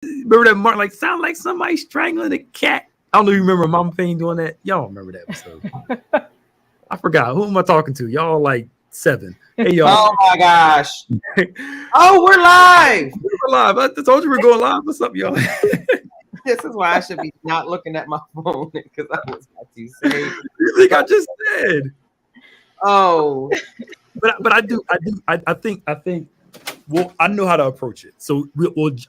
Remember that Mark like sound like somebody strangling a cat. I don't know if you remember Mama Payne doing that. Y'all remember that episode. I forgot. Who am I talking to? Y'all like 7. Hey y'all. Oh my gosh. Oh, we're live. We're live. I told you we're going live. What's up, y'all? This is why I should be not looking at my phone because I was about to say. You think I just said? Oh. But I think well, I know how to approach it. So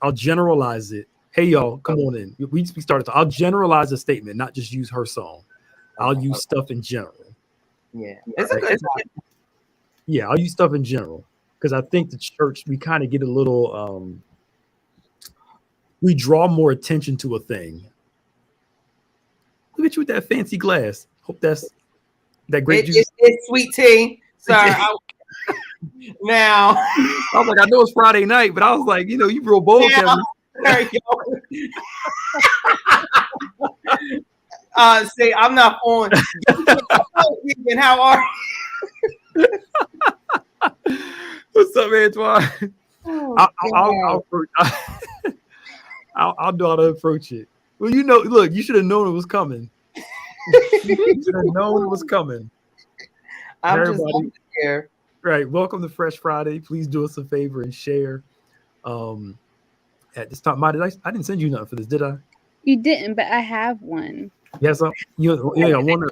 I'll generalize it. Hey y'all, come on in. We started. I'll generalize a statement, not just use her song. I'll use stuff in general. Yeah, it's a good time. Yeah, I'll use stuff in general because I think the church we kind of get a little. We draw more attention to a thing. Look at you with that fancy glass. Hope that's that great juice. It's sweet tea. Sorry. Now, I was like, I know it's Friday night, but I was like, you real bold. Now, there you go. See, I'm not on. How are you? What's up, Antoine? Oh, I'll know how to approach it. Well, look, you should have known it was coming. You should have known it was coming. I'm everybody, just here. Right. Welcome to Fr3sh Friday. Please do us a favor and share. At this time, I didn't send you nothing for this, did I? You didn't, but I have one. Yes, yeah, one.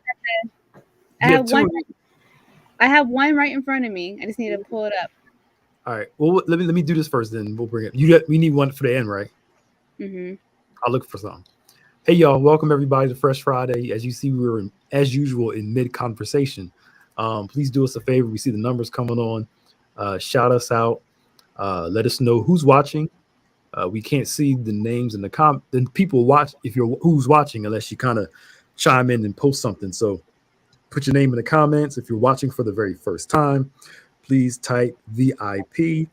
I have one right in front of me. I just need to pull it up. All right. Well, let me do this first, then we'll bring it. We need one for the end, right? Mm-hmm. I'll look for some. Hey, y'all! Welcome everybody to Fr3sh Friday. As you see, we're as usual in mid conversation. Please do us a favor. We see the numbers coming on. Shout us out. Let us know who's watching. We can't see the names and the people watch who's watching unless you kind of chime in and post something. So put your name in the comments. If you're watching for the very first time, please type VIP.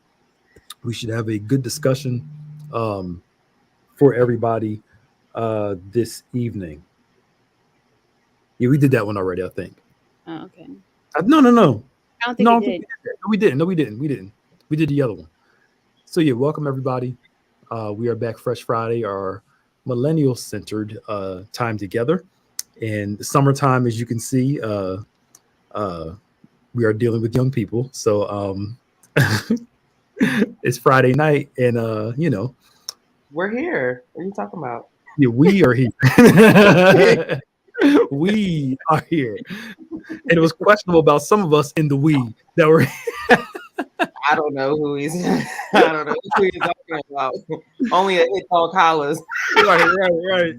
We should have a good discussion for everybody this evening. Yeah, we did that one already, I think. Oh, okay. No. I don't think we did. We didn't. No, we didn't. We did the other one. So yeah, welcome everybody. We are back Fr3sh Friday, our millennial-centered time together. And summertime, as you can see, we are dealing with young people. So it's Friday night, and we're here. What are you talking about? Yeah, we are here. We are here. And it was questionable about some of us in the we that were. I don't know who he's talking about. Only a hit called Collars. Right.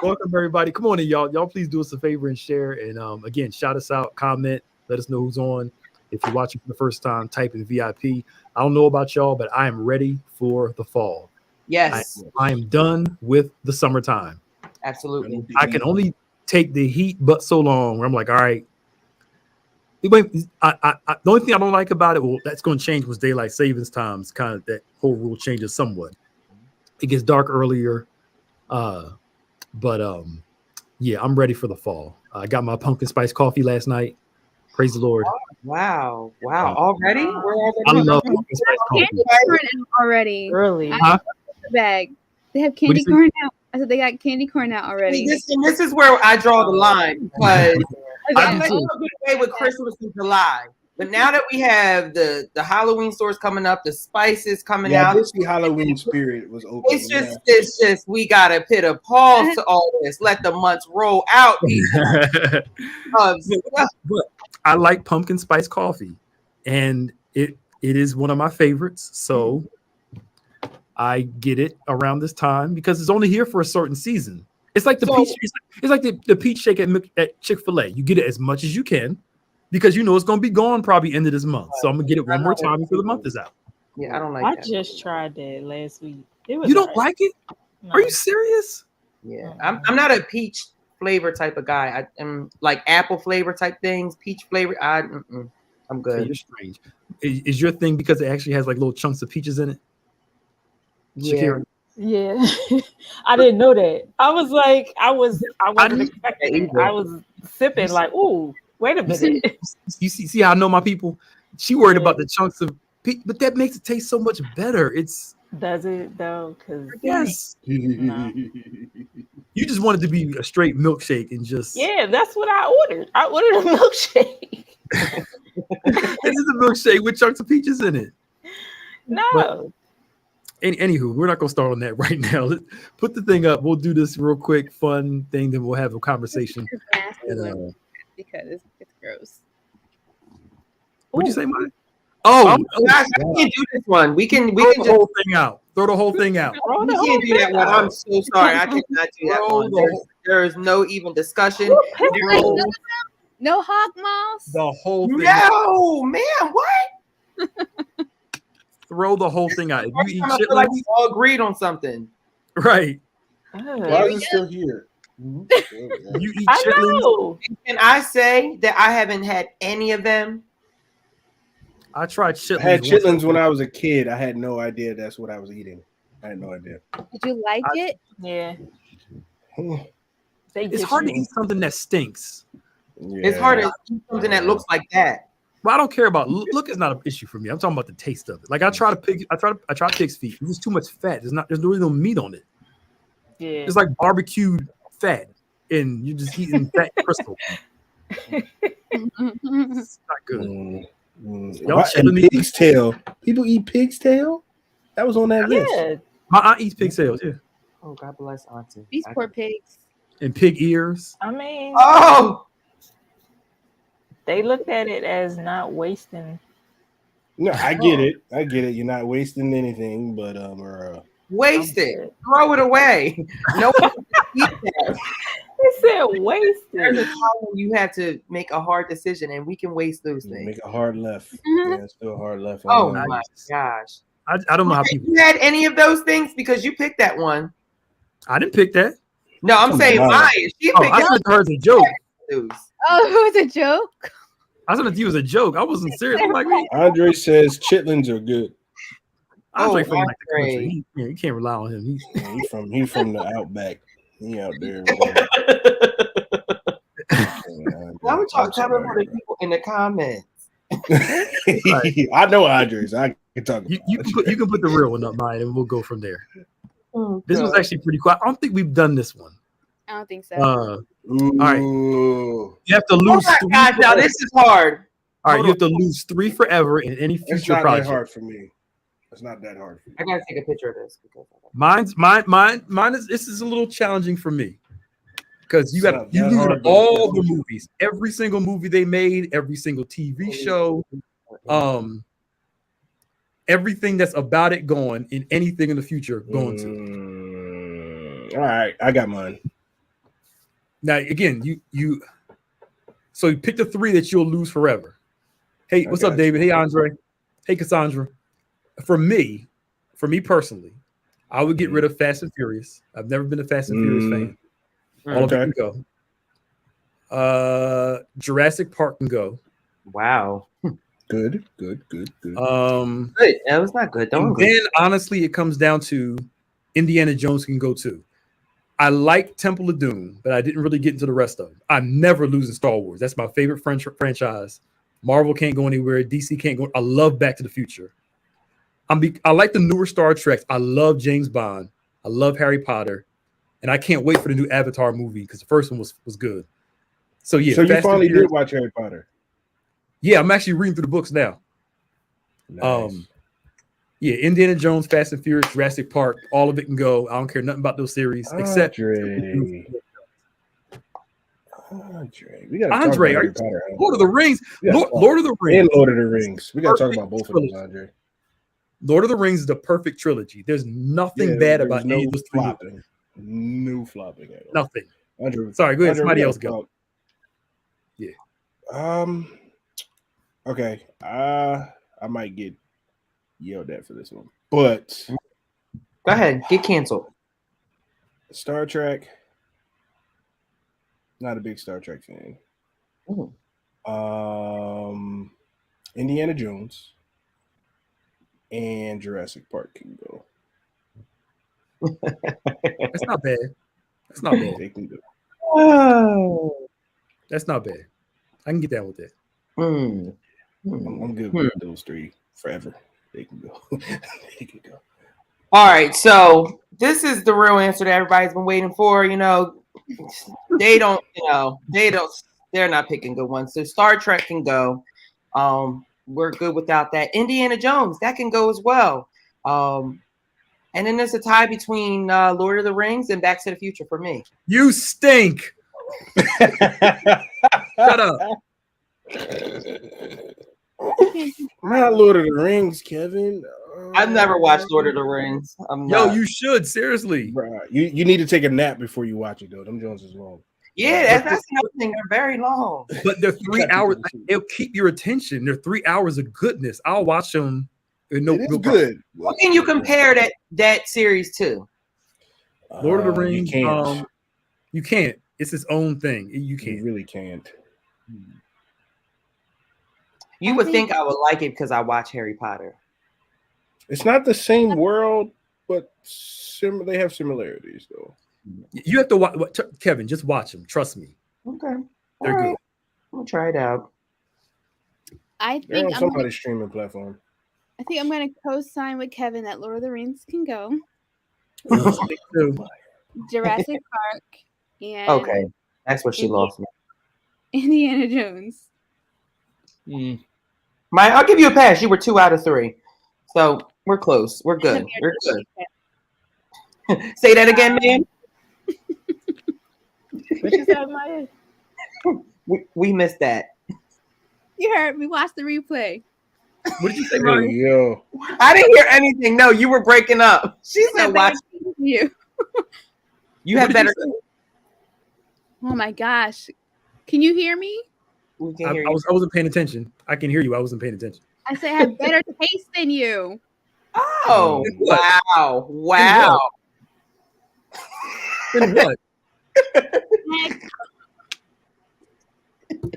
Welcome everybody. Come on in, y'all. Y'all please do us a favor and share. And again, shout us out, comment, let us know who's on. If you're watching for the first time, type in VIP. I don't know about y'all, but I am ready for the fall. Yes. I am done with the summertime. Absolutely. I can only take the heat but so long where I'm like, all right. The only thing I don't like about it, well, that's going to change was daylight savings times. Kind of that whole rule changes somewhat. It gets dark earlier, but yeah, I'm ready for the fall. I got my pumpkin spice coffee last night. Praise the Lord! Wow! Already? We're already. I love pumpkin spice coffee. Candy corn already. Really? The bag. They have candy corn out. I said they got candy corn out already. This is where I draw the line because I let you get away with Christmas in July. But now that we have the Halloween stores coming up, the spices coming out. The Halloween spirit was open. It's just we gotta put a pause to all this. Let the months roll out. But I like pumpkin spice coffee, and it is one of my favorites. So I get it around this time because it's only here for a certain season. It's like it's like the peach shake at Chick-fil-A. You get it as much as you can because you know it's going to be gone probably end of this month. So I'm going to get it one more time before the month is out. Yeah, I don't like that. I just tried that last week. You don't like it? No. Are you serious? Yeah, I'm not a peach flavor type of guy. I am like apple flavor type things, peach flavor. I'm good. So you're strange. Is your thing because it actually has like little chunks of peaches in it? Yeah. Yeah, I didn't know that. I was like, I wasn't expecting it. I was sipping like, ooh, wait a minute. You see how I know my people? She worried about the chunks of peach, but that makes it taste so much better. Does it though? Because yes, no. you just wanted to be a straight milkshake and just that's what I ordered. I ordered a milkshake. It is a milkshake with chunks of peaches in it. No. But, anywho, we're not gonna start on that right now. Let's put the thing up. We'll do this real quick, fun thing. Then we'll have a conversation. And, because it's gross. What'd you say, Mike? Oh, gosh, I can't do this one. We can throw the whole thing out. Throw the whole thing out. We can't do that one. I'm so sorry. I cannot do that one. There is no even discussion. No hog mouse. The whole thing. No, man, what? Throw the whole thing out. If you eat I feel like we all agreed on something. right. Why is it still here? You eat chitlins. Can I say that I haven't had any of them? I tried chitlins. I had chitlins when I was a kid. I had no idea that's what I was eating. I had no idea. Did you like it? Yeah. It's hard to eat something that stinks. Yeah. It's hard to eat something that looks like that. Well, I don't care about look. Is not an issue for me. I'm talking about the taste of it. Like I try pig's feet. There's just too much fat. There's really no meat on it. Yeah. It's like barbecued fat, and you're just eating fat crystal. It's not good. Pig's tail. People eat pig's tail. That was on that list. My aunt eats pig's tails. Yeah. Oh, God bless Auntie. These poor pigs. And pig ears. I mean, they looked at it as not wasting. No, I get it. I get it. You're not wasting anything, but waste it. Throw it away. No one can eat that. He said waste it. There's a time when you have to make a hard decision, and we can waste those things. Make a hard left. Yeah, still a hard left. Oh my gosh. I don't know how people. You had any of those things because you picked that one. I didn't pick that. No, I'm saying mine. She picked I thought it was a joke. Oh, it was a joke. I thought it was a joke. I wasn't serious. I'm like, Andre says chitlins are good. Andre from like the country. You can't rely on him. He's from the outback. He out there. Why would y'all tell me the people in the comments? I know Andres. I can talk. You can put the real one up, mine, and we'll go from there. This was actually pretty cool. I don't think we've done this one. I don't think so. All right. You have to lose. Oh my gosh, now this is hard. All right, you have to lose 3 forever in any future project. It's not that hard for me. It's not that hard for me. I gotta take a picture of this. Mine is this is a little challenging for me because you lose all the movies, every single movie they made, every single TV show, everything that's about it going in anything in the future going to. All right, I got mine. Now again, you pick the 3 that you'll lose forever. Hey, what's up, David? Hey, Andre. Hey, Cassandra. For me personally, I would get rid of Fast and Furious. I've never been a Fast and Furious fan. All of them can go. Jurassic Park can go. Wow. Good. Good. That was not good. Then honestly, it comes down to Indiana Jones can go too. I like Temple of Doom, but I didn't really get into the rest of them. I'm never losing Star Wars. That's my favorite franchise. Marvel can't go anywhere. DC can't go. I love Back to the Future. I like the newer Star Treks. I love James Bond. I love Harry Potter. And I can't wait for the new Avatar movie because the first one was good. So yeah. So you finally did watch Harry Potter? Yeah, I'm actually reading through the books now. Nice. Yeah, Indiana Jones, Fast and Furious, Jurassic Park, all of it can go. I don't care nothing about those series except Andre. We gotta Andre, talk about Harry Potter. Lord of the Rings. Lord of the Rings. And Lord of the Rings. We gotta talk about both of them, Andre. Lord of the Rings is the perfect trilogy. There's nothing bad about any of those flopping. No flopping at all. Nothing. Andre, sorry, go ahead. Somebody else go. Yeah. Okay. I might get yelled at for this one, but go ahead. Get canceled. Star Trek. Not a big Star Trek fan. Indiana Jones and Jurassic Park can go. That's not bad. That's not bad. They can go. Oh. That's not bad. I can get down with that. I'm good with those 3 forever. They can go. They can go. All right, so this is the real answer that everybody's been waiting for. They don't. They're not picking good ones. So Star Trek can go. We're good without that. Indiana Jones, that can go as well. And then there's a tie between Lord of the Rings and Back to the Future for me. You stink. Shut up. Not Lord of the Rings, Kevin. I've never watched Lord of the Rings. You should, seriously. Bruh, you need to take a nap before you watch it, though. Them Jones is long. Yeah, that's another thing. They're very long. But they're 3 hours. It'll keep your attention. They're 3 hours of goodness. I'll watch them. It's good. What can you compare that series to? Lord of the Rings. You can't. You can't. It's its own thing. You can't. You really can't. You would think I would like it because I watch Harry Potter. It's not the same world, but they have similarities, though. You have to watch, Kevin. Just watch them. Trust me. Okay, they're good. We'll try it out. I They're think on somebody's streaming platform. I think I'm going to co-sign with Kevin that Lord of the Rings can go. Jurassic Park and okay, that's what she lost me. Indiana Jones. I'll give you a pass. You were 2 out of 3, so we're close. We're good. We're good. Say that again, man. What you said, Maya? We missed that. You heard me. Watch the replay. What did you say, Maya? Yo. I didn't hear anything. No, you were breaking up. She said, "Watch you." You have better. Oh my gosh! Can you hear me? We can hear you. I wasn't paying attention. I can hear you. I wasn't paying attention. I say I have better taste than you. Oh wow! Then what?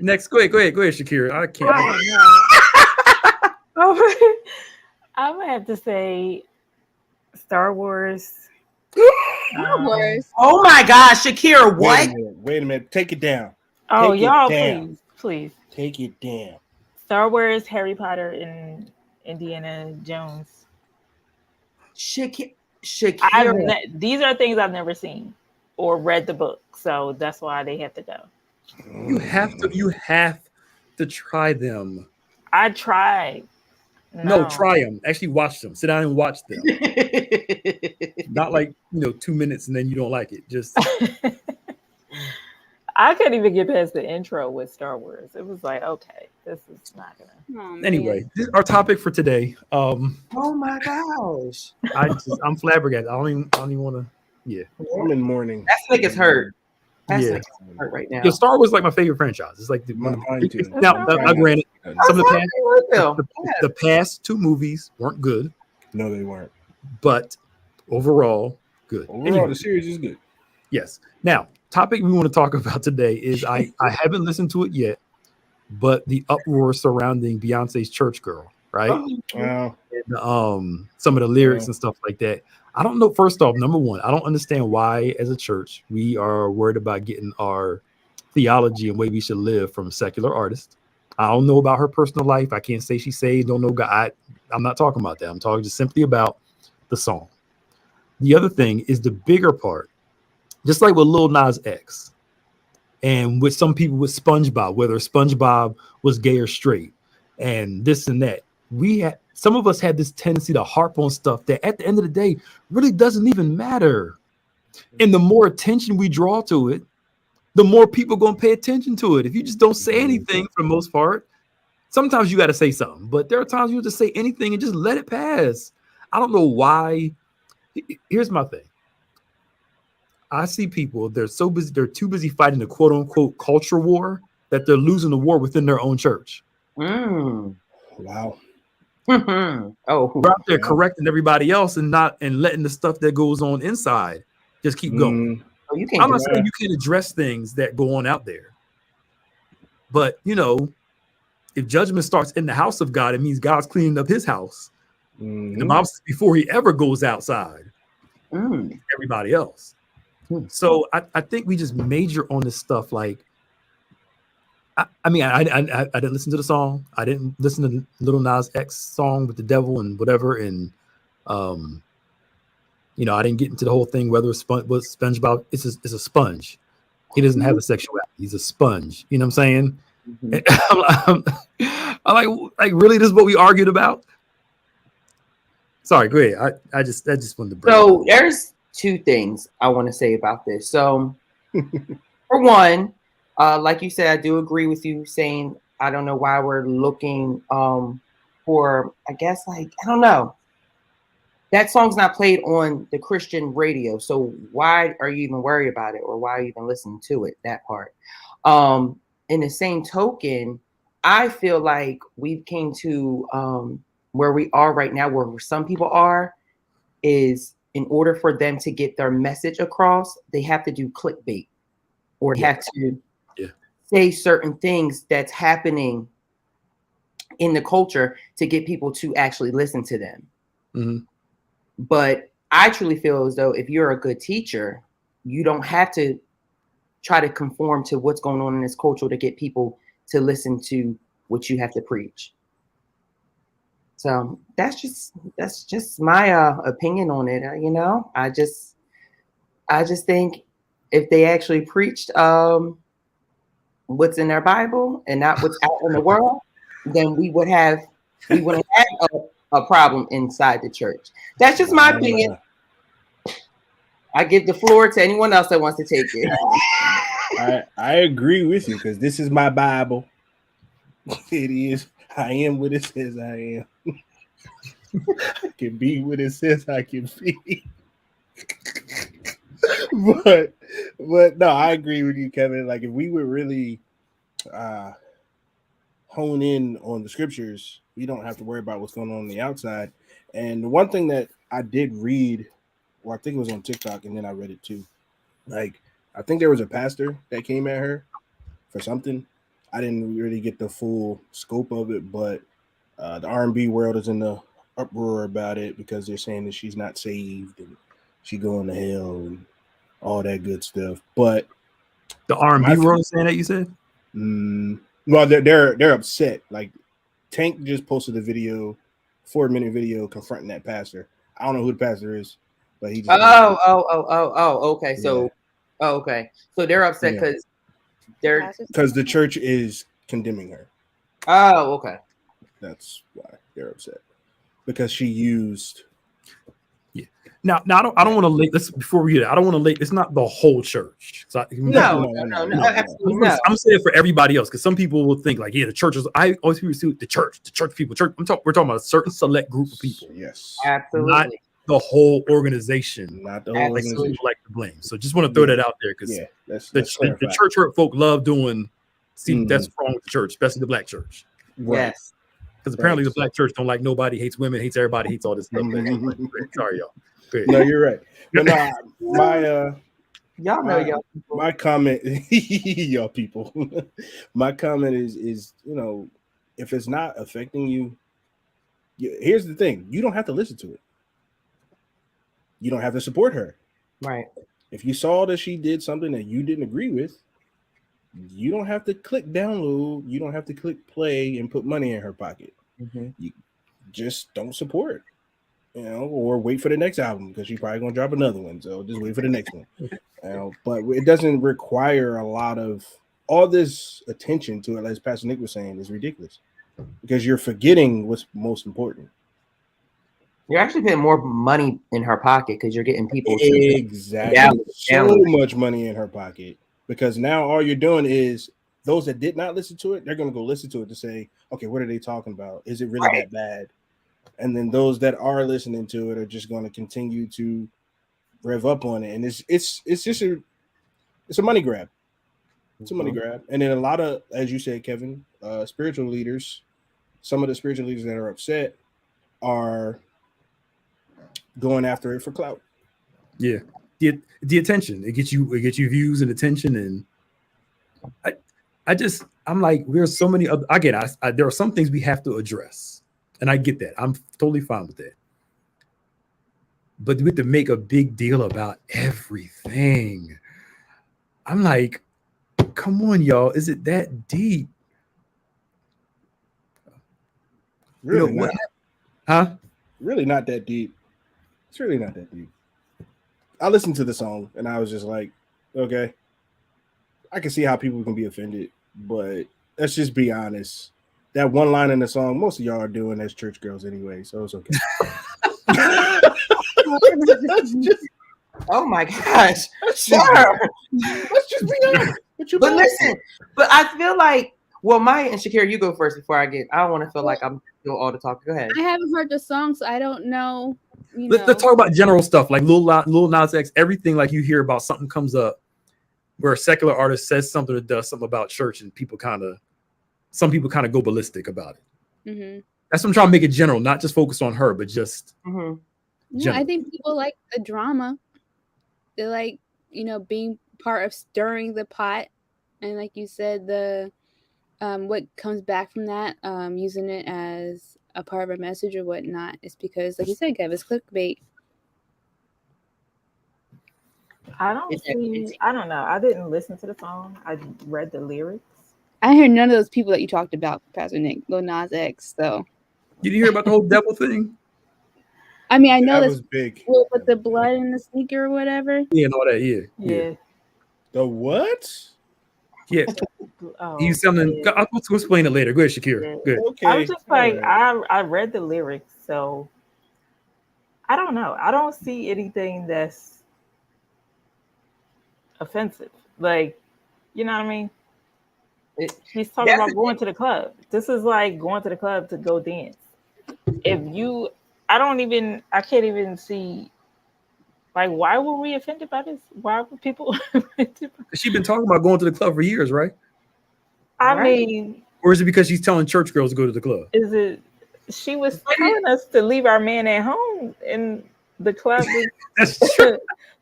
Next, go ahead, Shakira. I can't. I'm gonna have to say Star Wars. Star Wars. Oh my gosh, Shakira! What? Wait a minute. Take it down. Oh, Take y'all, please. Take it down. Star Wars, Harry Potter, and Indiana Jones. Shakira. These are things I've never seen or read the book, so that's why they have to go. You have to try them. I tried. No, try them. Actually, watch them. Sit down and watch them. Not like 2 minutes and then you don't like it. Just I couldn't even get past the intro with Star Wars. It was like, okay, this is not gonna. Anyway, this is our topic for today. Oh my gosh! I'm flabbergasted. I don't even want to. Yeah, I'm in mourning. That's like it's hurt. That's like it's hurt right now. Star Wars is like my favorite franchise. It's like mine too. Now, granted, some of the past 2 movies weren't good. No, they weren't. But overall, good. Overall, the series is good. Yes. Now, topic we want to talk about today is I haven't listened to it yet, but the uproar surrounding Beyonce's Church Girl, right? Wow. And, some of the lyrics and stuff like that. I don't know. First off, number one, I don't understand why, as a church, we are worried about getting our theology and way we should live from secular artists. I don't know about her personal life. I can't say she's saved. Don't know God. I'm not talking about that. I'm talking just simply about the song. The other thing is the bigger part. Just like with Lil Nas X and with some people with SpongeBob, whether SpongeBob was gay or straight and this and that, some of us had this tendency to harp on stuff that at the end of the day really doesn't even matter. And the more attention we draw to it, the more people are going to pay attention to it. If you just don't say anything for the most part, sometimes you got to say something, but there are times you just say anything and just let it pass. I don't know why. Here's my thing. I see people, they're too busy fighting the quote unquote culture war that they're losing the war within their own church. Wow. Oh, we're out there correcting everybody else and letting the stuff that goes on inside just keep going. I'm not saying you can't address things that go on out there, but if judgment starts in the house of God, it means God's cleaning up his house. The Bible says before he ever goes outside, everybody else. So I think we just major on this stuff. Like, I didn't listen to the song. I didn't listen to the Lil Nas X song with the devil and whatever. And I didn't get into the whole thing whether it's SpongeBob. It's a sponge. He doesn't have a sexuality. He's a sponge. You know what I'm saying? Mm-hmm. I'm like, really? This is what we argued about? Sorry, go ahead. I just wanted to bring So there's two things I want to say about this. So for one, like you said, I do agree with you saying I don't know why we're looking for, I guess, like, I don't know. That song's not played on the Christian radio. So why are you even worried about it, or why are you even listening to it? That part. In the same token, I feel like we came to where we are right now, where some people are, is in order for them to get their message across, they have to do clickbait, or have to say certain things that's happening in the culture to get people to actually listen to them. Mm-hmm. But I truly feel as though if you're a good teacher, you don't have to try to conform to what's going on in this culture to get people to listen to what you have to preach. So that's just my opinion on it. I just think if they actually preached what's in their Bible and not what's out in the world, then we wouldn't have a problem inside the church. That's just my opinion. I give the floor to anyone else that wants to take it. I agree with you, because this is my Bible. It is. I am what it says I am. I can be what it says I can be. but no, I agree with you, Kevin. Like, if we would really hone in on the scriptures, we don't have to worry about what's going on the outside. And the one thing that I did read, or I think it was on TikTok, and then I read it too. Like, I think there was a pastor that came at her for something. I didn't really get the full scope of it, but the R&B world is in the uproar about it because they're saying that she's not saved and she going to hell and all that good stuff. But the R&B world is saying that, you said? Well, they're upset. Like, Tank just posted a video, 4-minute video confronting that pastor. I don't know who the pastor is, but he just okay. So okay. So they're upset because the church is condemning her. Oh, okay. That's why they're upset, because she used. Yeah. Now I don't want to late. Let's before we get it. I don't want to late. It's not the whole church. So no. Absolutely no. I'm saying for everybody else, because some people will think like, the church is. I always hear the church people. We're talking about a certain select group of people. Yes, absolutely. Not the whole organization. Not the whole organization. Some people like to blame. So just want to throw that out there, because the church hurt folk love doing. That's wrong with the church, especially the black church. Right. Yes. Because apparently the black church don't like nobody, hates women, hates everybody, hates all this stuff. Sorry, y'all. No, you're right. But no, y'all my comment, y'all people. My comment is, if it's not affecting you, here's the thing: you don't have to listen to it. You don't have to support her. Right. If you saw that she did something that you didn't agree with, you don't have to click download. You don't have to click play and put money in her pocket. Mm-hmm. You just don't support, or wait for the next album, because she's probably going to drop another one. So just wait for the next one. But it doesn't require a lot of all this attention to it. As Pastor Nick was saying, is ridiculous, because you're forgetting what's most important. You're actually putting more money in her pocket because you're getting people so much money in her pocket. Because now all you're doing is those that did not listen to it, they're going to go listen to it to say, okay, what are they talking about? Is it really that bad? And then those that are listening to it are just going to continue to rev up on it. And it's just a money grab. It's a money grab. And then a lot of, as you said, Kevin, spiritual leaders, some of the spiritual leaders that are upset are going after it for clout. Yeah. The attention, it gets you views and attention, and I'm like, there's so many other, again, there are some things we have to address, and I get that. I'm totally fine with that, but we have to make a big deal about everything. I'm like, come on, y'all, is it that deep? Really not. Huh? Really not that deep. It's really not that deep. I listened to the song and I was just like, okay, I can see how people can be offended, but let's just be honest. That one line in the song, most of y'all are doing as church girls anyway, so it's okay. Oh my gosh, sure. Let's just be honest. But listen, but I feel like, well, Maya and Shakira, you go first before I don't want to feel like I'm doing all the talking. Go ahead. I haven't heard the song, so I don't know. Let's talk about general stuff like Lil Nas X. Everything like you hear about something comes up where a secular artist says something or does something about church, and some people kind of go ballistic about it. Mm-hmm. That's what I'm trying to make it general, not just focus on her, but just. Mm-hmm. Yeah, I think people like the drama. They like, being part of stirring the pot, and like you said, the what comes back from that, using it as a part of a message or whatnot, is because, like you said, Kev, it's clickbait. I don't know. I didn't listen to the song. I read the lyrics. I heard none of those people that you talked about, Pastor Nick, Lil Nas X. So you didn't hear about the whole devil thing? I mean, I know that was big. With the blood in the sneaker or whatever. Yeah, and all that. Yeah. The what? Yeah. He's selling. Yeah. I'll explain it later. Go ahead, Shakira. Yeah. Good. Okay. I was just like, I read the lyrics, so I don't know. I don't see anything that's offensive. Like, you know what I mean? She's talking about going to the club. This is like going to the club to go dance. I can't even see, like, why were we offended by this? Why were people offended? She's been talking about going to the club for years, right? I mean, or is it because she's telling church girls to go to the club? Is it? She was telling us to leave our man at home, and the club was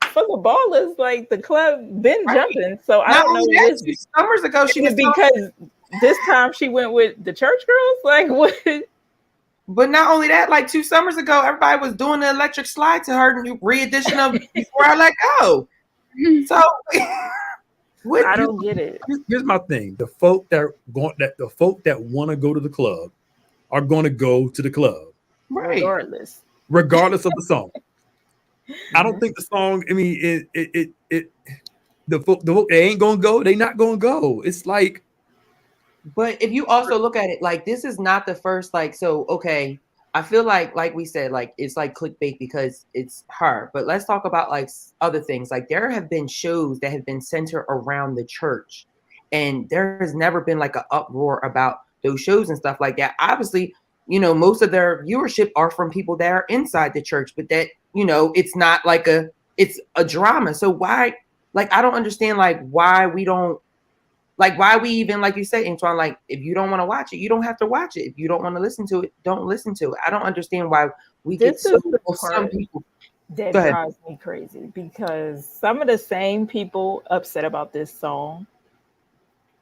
full of ballers. Like, the club been jumping. So I don't know. Summers ago, she was because this time she went with the church girls. Like, what? But not only that, like 2 summers ago, everybody was doing the electric slide to her re-edition of Before I Let Go. So I don't get it. Here's my thing: the folk that want to go to the club are going to go to the club, right? Regardless of the song. I don't think the song. I mean, the folk they ain't gonna go. They not gonna go. It's like. But if you also look at it, like, this is not the first, like, so, okay, I feel like we said, like, it's like clickbait because it's her. But let's talk about, like, other things. Like, there have been shows that have been centered around the church, and there has never been, like, an uproar about those shows and stuff like that. Obviously, most of their viewership are from people that are inside the church, but that, it's not like it's a drama. So why, like, I don't understand, like, why we don't, like, why we even, like you said, Antoine, like, if you don't want to watch it, you don't have to watch it. If you don't want to listen to it, don't listen to it. I don't understand why we get so some people. That drives me crazy, because some of the same people upset about this song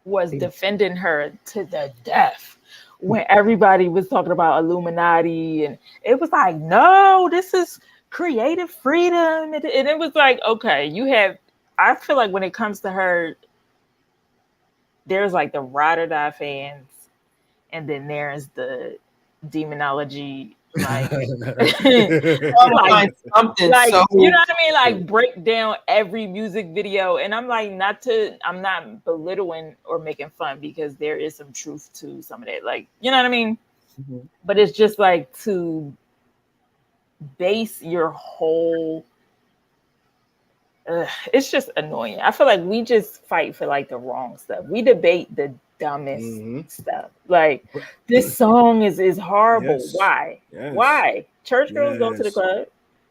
was defending her to the death when everybody was talking about Illuminati, and it was like, no, this is creative freedom, and it was like, okay, I feel like when it comes to her, there's like the ride or die fans, and then there's the demonology, like, something. Like, you know what I mean? Like, break down every music video. And I'm like, I'm not belittling or making fun, because there is some truth to some of that. Like, you know what I mean? Mm-hmm. But it's just like to base your whole. It's just annoying. I feel like we just fight for, like, the wrong stuff. We debate the dumbest stuff. Like, this song is horrible. Yes. Why? Yes. Why? Church girls go to the club.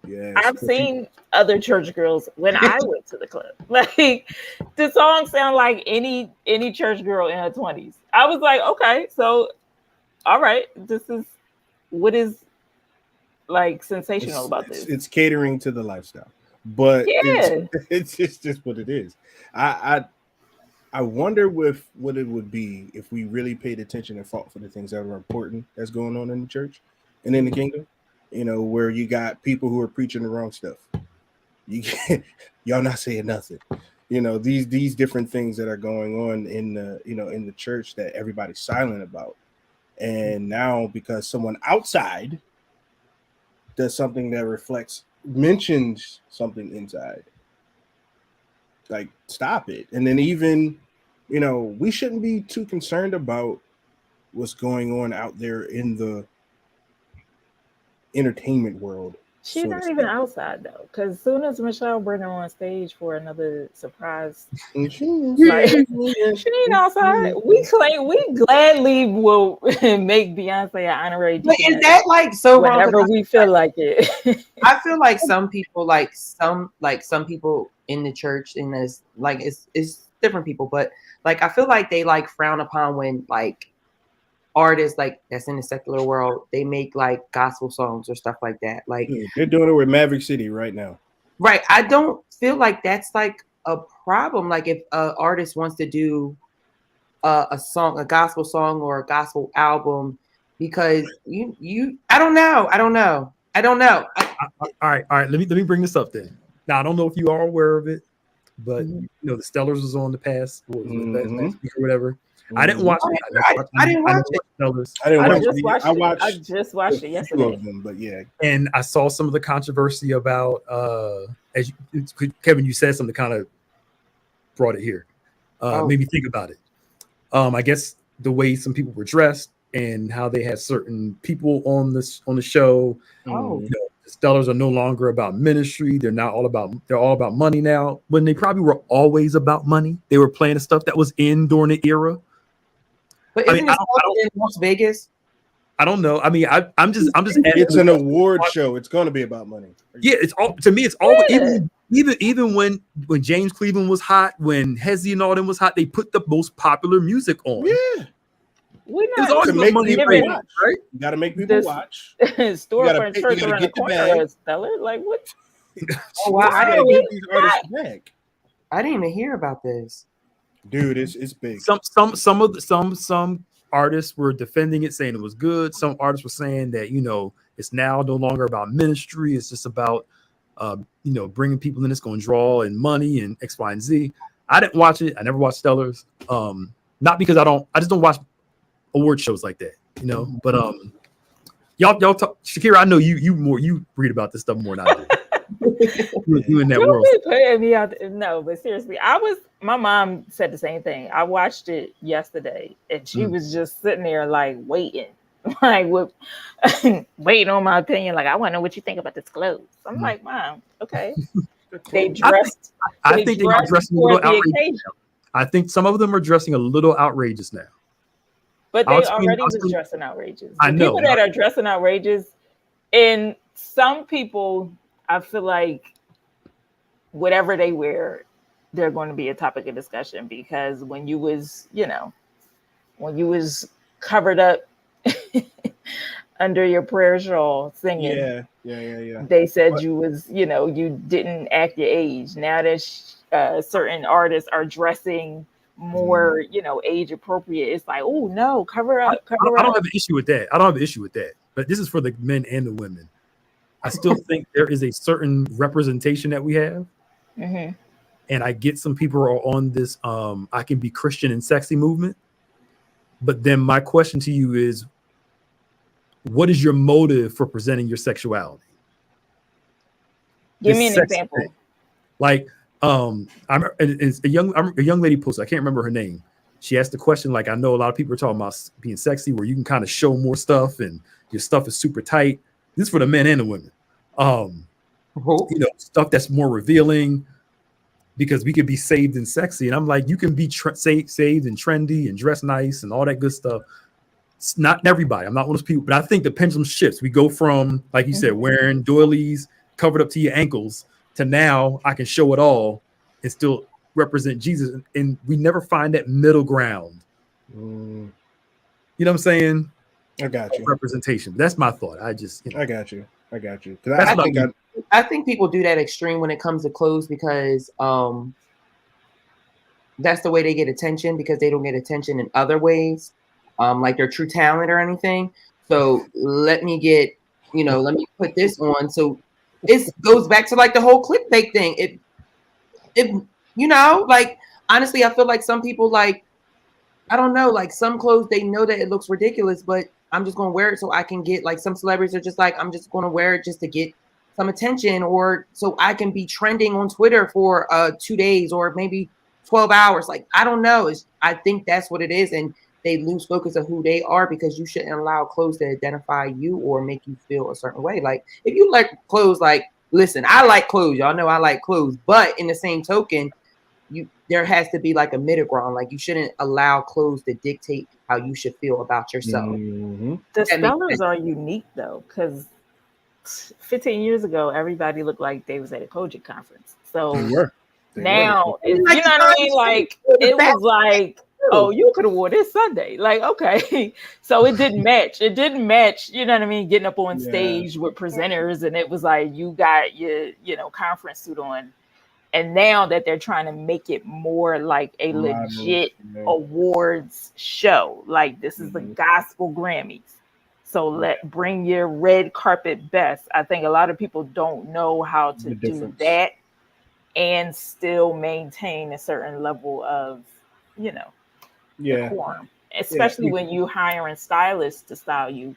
Yes. I've seen other church girls when I went to the club. Like, the song sound like any church girl in her 20s. I was like, okay, so all right, this is what is, like, sensational about this. It's catering to the lifestyle. But it's just what it is. I wonder what it would be if we really paid attention and fought for the things that are important that's going on in the church and in the kingdom. Where you got people who are preaching the wrong stuff. Y'all not saying nothing. These different things that are going on in the church that everybody's silent about. And now, because someone outside does something that reflects mentions something inside, like stop it. And then even, we shouldn't be too concerned about what's going on out there in the entertainment world. She's not even outside though, because as soon as Michelle bring her on stage for another surprise, she ain't outside. We gladly will make Beyonce an honorary. But is that like so wrong? Whenever we feel like it. I feel like some people, some people in the church, in this, like it's different people, but like I feel like they like frown upon when like artists like that's in the secular world, they make like gospel songs or stuff like that. Like they're doing it with Maverick City right now. Right. I don't feel like that's like a problem. Like if an artist wants to do a song, a gospel song or a gospel album, because I don't know. All right. Let me bring this up then. Now I don't know if you are aware of it, but the Stellars was on the past, last week or whatever. I didn't watch it. I didn't watch it. I just watched it yesterday. But yeah. And I saw some of the controversy about Kevin, you said something kind of brought it here. Made me think about it. I guess the way some people were dressed and how they had certain people on the show. The Stellars are no longer about ministry. They're all about money now. When they probably were always about money. They were playing the stuff that was in during the era. But isn't it in Las Vegas? I don't know. I mean, I'm just. It's an award show. It's going to be about money. Yeah, it's all to me. It's all even when James Cleveland was hot, when Hezzy and all them was hot, they put the most popular music on. Yeah, it's always about money, right? You got to make people watch. Storefront church around the corner, Stellar. Like what? Oh wow! I didn't even hear about this. Dude, it's big. Some artists were defending it, saying it was good. Some artists were saying that it's now no longer about ministry. It's just about bringing people in. It's going to draw and money and X, Y, and Z. I didn't watch it. I never watched Stellars. Not because I just don't watch award shows like that. But y'all talk, Shakira. I know you read about this stuff more than I do. You in that Don't world. be putting me out there. No, but seriously, my mom said the same thing. I watched it yesterday and she was just sitting there like waiting, waiting on my opinion. Like, I want to know what you think about this clothes. I'm like, Mom, okay. They dressed. I think they are dressing a little outrageous. I think some of them are dressing a little outrageous now. But they already was dressing outrageous. I know. People that are dressing outrageous, and some people, I feel like whatever they wear, they're going to be a topic of discussion, because when you was covered up under your prayer shawl singing, they said you was, you didn't act your age. Now that certain artists are dressing more, age appropriate, it's like, oh no, cover up. I don't have an issue with that. But this is for the men and the women. I still think there is a certain representation that we have. Mm-hmm. And I get some people are on this I can be Christian and sexy movement. But then my question to you is, what is your motive for presenting your sexuality? Give me an example. Thing. Like it's a young lady posted, I can't remember her name. She asked the question, like, I know a lot of people are talking about being sexy where you can kind of show more stuff and your stuff is super tight. This is for the men and the women. Stuff that's more revealing, because we could be saved and sexy. And I'm like, you can be saved and trendy and dress nice and all that good stuff. It's not everybody. I'm not one of those people, but I think the pendulum shifts. We go from, like you said, wearing doilies covered up to your ankles to now I can show it all and still represent Jesus. And we never find that middle ground. You know what I'm saying? I got you. Representation. That's my thought. I got you. I think people do that extreme when it comes to clothes, because that's the way they get attention, because they don't get attention in other ways, like their true talent or anything. So let me put this on. So it goes back to like the whole clickbait thing. Like, honestly, I feel like some people, like, I don't know, like some clothes, they know that it looks ridiculous, but I'm just going to wear it so I can get, like, some celebrities are just like, I'm just going to wear it just to get some attention, or so I can be trending on Twitter for 2 days or maybe 12 hours. Like, I don't know. I think that's what it is. And they lose focus of who they are, because you shouldn't allow clothes to identify you or make you feel a certain way. Like, if you like clothes, like, listen, I like clothes. Y'all know I like clothes. But in the same token, there has to be like a middle ground. Like, you shouldn't allow clothes to dictate how you should feel about yourself. Mm-hmm. The Stellars are unique though, because 15 years ago, everybody looked like they was at a Kojic conference. So now, you know what I mean? Like, it was like, oh, you could have wore this Sunday. Like, okay. So it didn't match. It didn't match, you know what I mean? Getting up on stage with presenters, and it was like, you got your, conference suit on. And now that they're trying to make it more like a legit awards show, like this is the gospel Grammys. So bring your red carpet best. I think a lot of people don't know how to do that and still maintain a certain level of, decorum. Especially when you hiring stylists to style you,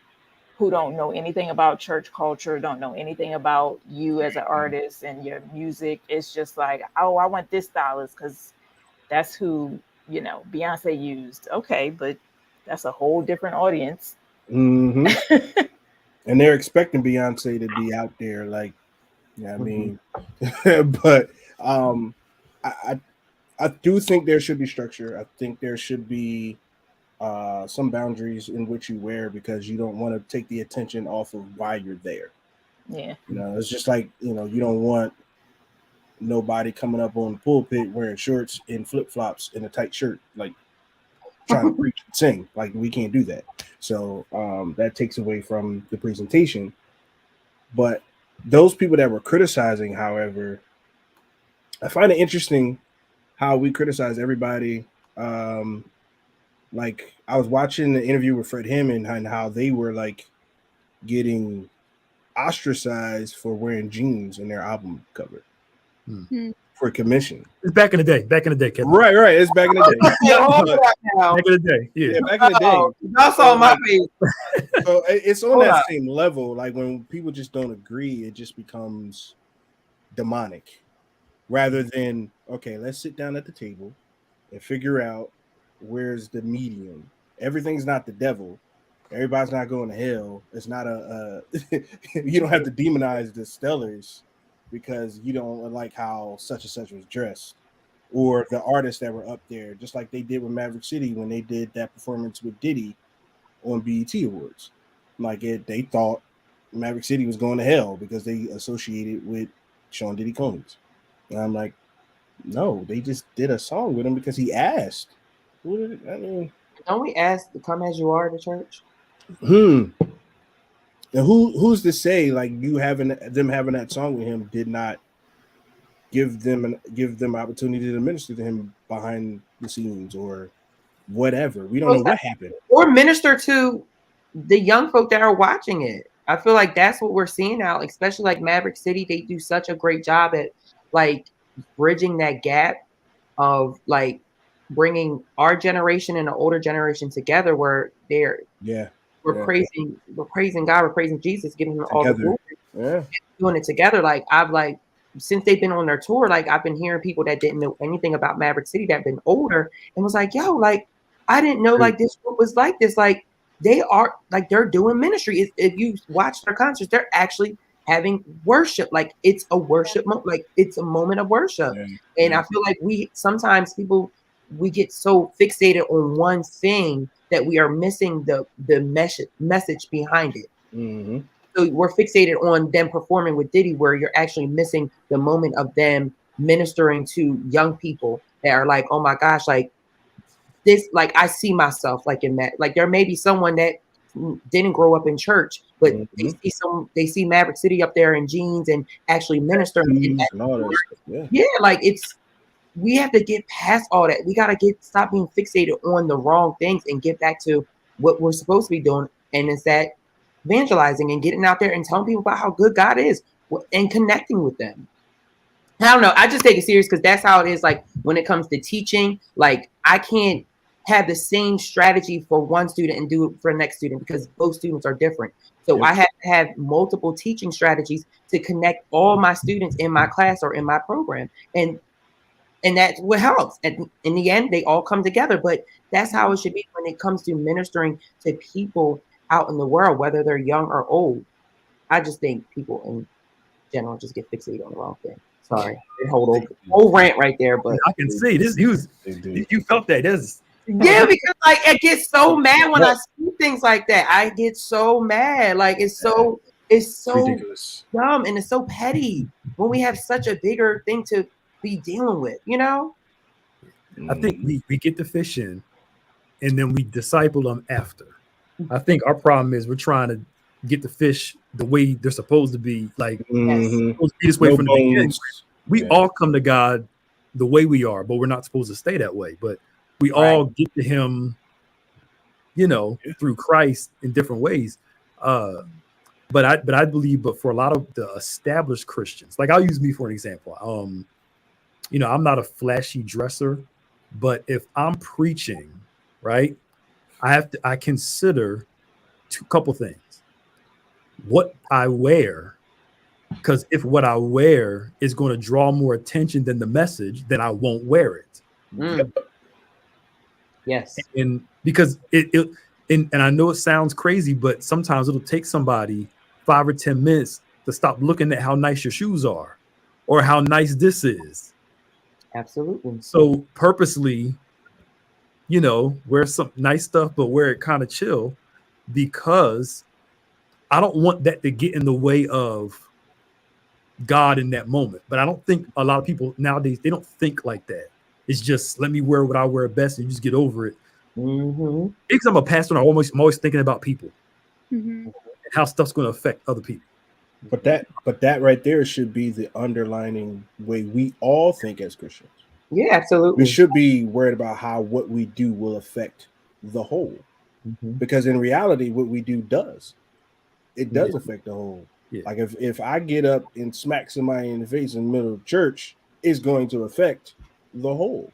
who don't know anything about church culture, don't know anything about you as an artist and your music. It's just like, oh, I want this stylist because that's who, Beyonce used. Okay, but that's a whole different audience. Mm-hmm. And they're expecting Beyonce to be out there, like, I mean, but I do think there should be structure. I think there should be some boundaries in which you wear, because you don't want to take the attention off of why you're there. Yeah. It's just like, you don't want nobody coming up on the pulpit wearing shorts and flip-flops and a tight shirt, like trying to preach and sing. Like, we can't do that. So that takes away from the presentation. But those people that were criticizing, however, I find it interesting how we criticize everybody. Like, I was watching the interview with Fred Hammond and how they were like getting ostracized for wearing jeans in their album cover for commission. It's back in the day. Kevin. Right. It's back in the day. Back in the day. Yeah, back in the day. Y'all saw my face. So it's on that same level. Like, when people just don't agree, it just becomes demonic. Rather than, okay, let's sit down at the table and figure out where's the medium. Everything's not the devil. Everybody's not going to hell. It's not you don't have to demonize the Stellars because you don't like how such and such was dressed, or the artists that were up there, just like they did with Maverick City when they did that performance with Diddy on BET Awards. Like, they thought Maverick City was going to hell because they associated with Sean Diddy Combs. And I'm like, no, they just did a song with him because he asked. Don't we ask to come as you are to church? And who's to say, like, them having that song with him did not give them opportunity to minister to him behind the scenes or whatever? We don't know what happened. Or minister to the young folk that are watching it. I feel like that's what we're seeing now, especially like Maverick City. They do such a great job at like bridging that gap of like bringing our generation and the older generation together, where we're praising God, we're praising Jesus, giving him all the glory, doing it together. Like, I've like, since they've been on their tour, like, I've been hearing people that didn't know anything about Maverick City that have been older and was like, yo, like, I didn't know like this was like this. Like, they are like, they're doing ministry. If you watch their concerts, they're actually having worship. Like, it's a worship like it's a moment of worship. And I feel like sometimes we get so fixated on one thing that we are missing the message behind it. So we're fixated on them performing with Diddy, where you're actually missing the moment of them ministering to young people that are like, oh my gosh, like this, like, I see myself like in that. Like, there may be someone that didn't grow up in church, but they see Maverick City up there in jeans and actually ministering. Like, we have to get past all that. We got to stop being fixated on the wrong things and get back to what we're supposed to be doing. And it's that evangelizing and getting out there and telling people about how good God is and connecting with them. I don't know. I just take it serious because that's how it is. Like, when it comes to teaching, like, I can't have the same strategy for one student and do it for the next student because both students are different. So I had to have multiple teaching strategies to connect all my students in my class or in my program. And that's what helps. And in the end, they all come together. But that's how it should be when it comes to ministering to people out in the world, whether they're young or old. I just think people in general just get fixated on the wrong thing. Sorry, whole rant right there. But I can see this. You felt that. Yeah, because like I get so mad when I see things like that. I get so mad. Like it's so ridiculous, dumb, and it's so petty when we have such a bigger thing to be dealing with, you know? I think we get the fish in and then we disciple them after. I think our problem is we're trying to get the fish the way they're supposed to be, like supposed to be this way from the beginning. We all come to God the way we are, but we're not supposed to stay that way. But we all get to him, through Christ in different ways. But I believe, but for a lot of the established Christians, like I'll use me for an example. I'm not a flashy dresser, but if I'm preaching, right, I consider a couple things. What I wear, because if what I wear is going to draw more attention than the message, then I won't wear it. Yes. And because and I know it sounds crazy, but sometimes it'll take somebody 5 or 10 minutes to stop looking at how nice your shoes are or how nice this is. Absolutely. So purposely, wear some nice stuff, but wear it kind of chill, because I don't want that to get in the way of God in that moment. But I don't think a lot of people nowadays, they don't think like that. It's just, let me wear what I wear best and just get over it. Because I'm a pastor, and I'm always thinking about people and how stuff's going to affect other people. But that right there should be the underlining way we all think as Christians. Yeah, absolutely. We should be worried about how what we do will affect the whole. Because in reality, what we do does affect the whole. Yeah. Like if I get up and smack somebody in the face in the middle of church, it's going to affect the whole.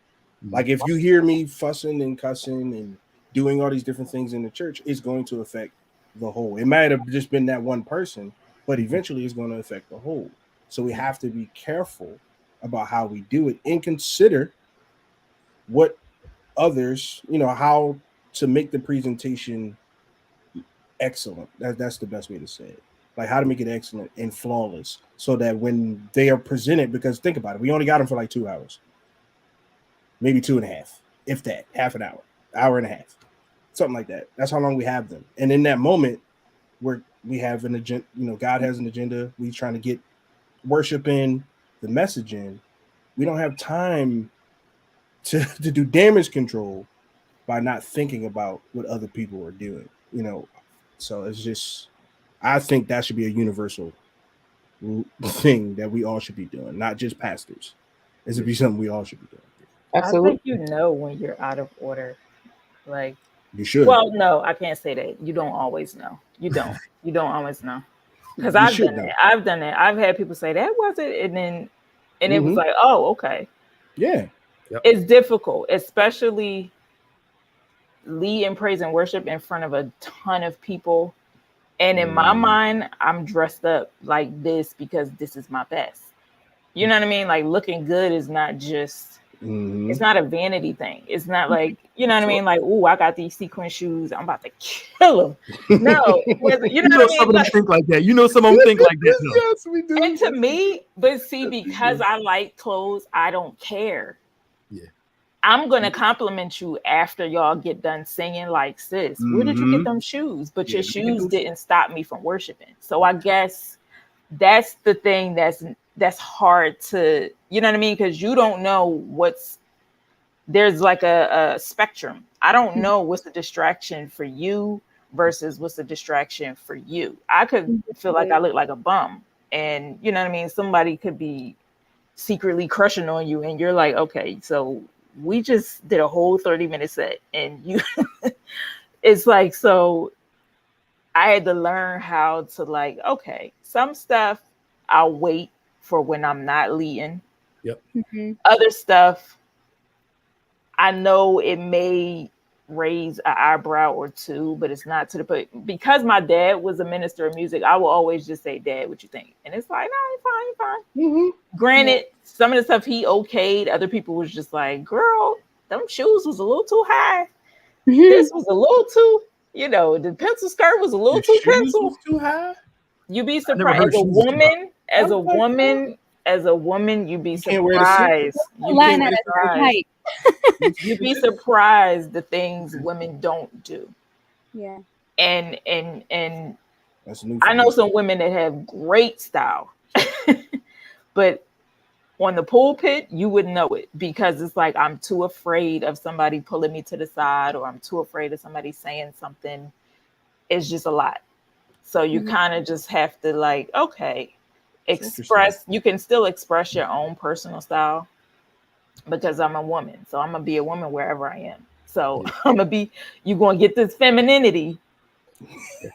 Like if you hear me fussing and cussing and doing all these different things in the church, it's going to affect the whole. It might have just been that one person, but eventually it's going to affect the whole. So we have to be careful about how we do it and consider what others, how to make the presentation excellent. That's the best way to say it. Like how to make it excellent and flawless so that when they are presented, because think about it, we only got them for like 2 hours, maybe 2.5, if that, half an hour, hour and a half, something like that. That's how long we have them. And in that moment where we have an agenda, God has an agenda, we trying to get worship in, the message in, we don't have time to do damage control by not thinking about what other people are doing, So it's just, I think that should be a universal thing that we all should be doing, not just pastors. It should be something we all should be doing. Absolutely. I think when you're out of order. Like you should. Well, no, I can't say that. You don't always know. You don't always know. Because I've done it. I've had people say that wasn't, and it was like, oh, okay. Yeah. Yep. It's difficult, especially lead in praise and worship in front of a ton of people. And in my mind, I'm dressed up like this because this is my best. You know what I mean? Like looking good is not just, it's not a vanity thing. It's not like, you know what I mean? Like, ooh, I got these sequin shoes, I'm about to kill them. No, you know what I mean? Some of them think like that. Some of them think like that. No. Yes, we do. And to me, but see, because I like clothes, I don't care. Yeah. I'm gonna compliment you after y'all get done singing, like, sis, where did you get them shoes? But your shoes didn't stop me from worshiping. So I guess that's the thing that's hard to, you know what I mean? Because you don't know there's like a spectrum. I don't know what's the distraction for you versus what's the distraction for you. I could feel like I look like a bum, and you know what I mean? Somebody could be secretly crushing on you, and you're like, okay, so we just did a whole 30-minute set, and you it's like, so I had to learn how to, like, okay, some stuff I'll wait for when I'm not leading. Yep. Other stuff, I know it may raise an eyebrow or two, but it's not to the point. Because my dad was a minister of music, I will always just say, Dad, what you think? And it's like, no, you're fine. Mm-hmm. Granted, some of the stuff he okayed, other people was just like, girl, them shoes was a little too high. This was a little too, the pencil skirt was a little too pencil. Too high. You'd be surprised as a woman, you'd be surprised. You'd be surprised the things women don't do. Yeah. And That's new. I know some women that have great style, but on the pulpit, you wouldn't know it because it's like, I'm too afraid of somebody pulling me to the side, or I'm too afraid of somebody saying something. It's just a lot. So you kind of just have to like, okay, you can still express your own personal style because I'm a woman. So I'm going to be a woman wherever I am. So you're going to get this femininity,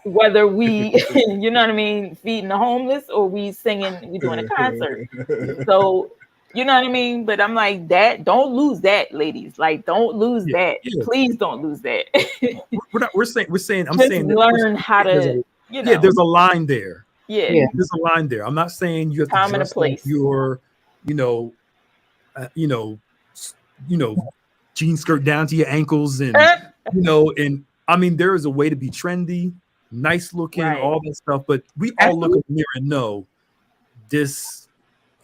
whether we, you know what I mean, feeding the homeless or we singing, we doing a concert. So, you know what I mean? But I'm like, don't lose that, ladies. Like, don't lose that. Yeah. Please don't lose that. we're saying learn how to, there's a line there. Yeah. There's a line there. I'm not saying you have time to dress like your, jean skirt down to your ankles and, and I mean, there is a way to be trendy, nice looking, all that stuff, but we all look in the mirror and know this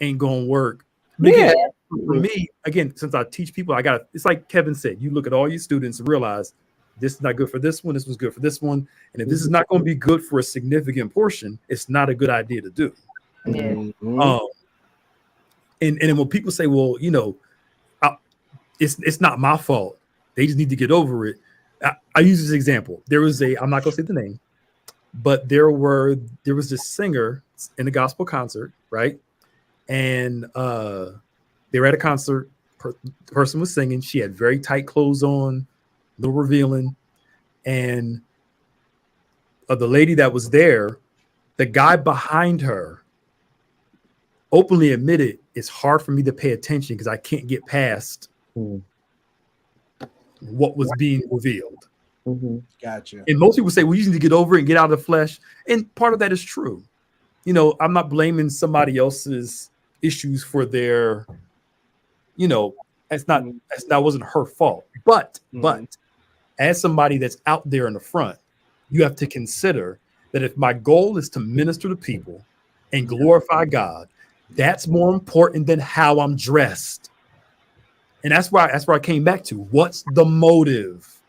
ain't gonna work. Because for me, again, since I teach people, it's like Kevin said, you look at all your students and realize this is not good for this one, this was good for this one. And if this is not going to be good for a significant portion, it's not a good idea to do. Yeah. And then when people say, well, it's not my fault, they just need to get over it. I use this example. There was I'm not going to say the name, but there was this singer in a gospel concert, right? And they were at a concert. The person was singing. She had very tight clothes on, a little revealing. And the lady that was there, the guy behind her openly admitted, it's hard for me to pay attention because I can't get past what was being revealed. Gotcha. And most people say, well, you need to get over it and get out of the flesh. And part of that is true. I'm not blaming somebody else's issues for their, that wasn't her fault. But as somebody that's out there in the front, you have to consider that if my goal is to minister to people and glorify God, that's more important than how I'm dressed. And that's where I came back to. What's the motive?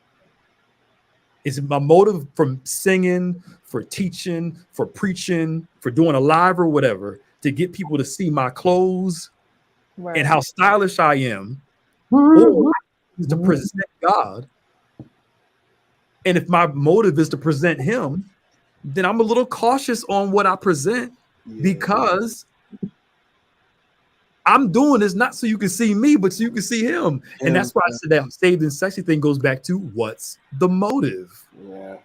Is it my motive from singing, for teaching, for preaching, for doing a live or whatever, to get people to see my clothes and how stylish I am, or to present God? And if my motive is to present him, then I'm a little cautious on what I present because I'm doing this not so you can see me, but so you can see him. And that's why I said that saved and sexy thing goes back to what's the motive? Yeah.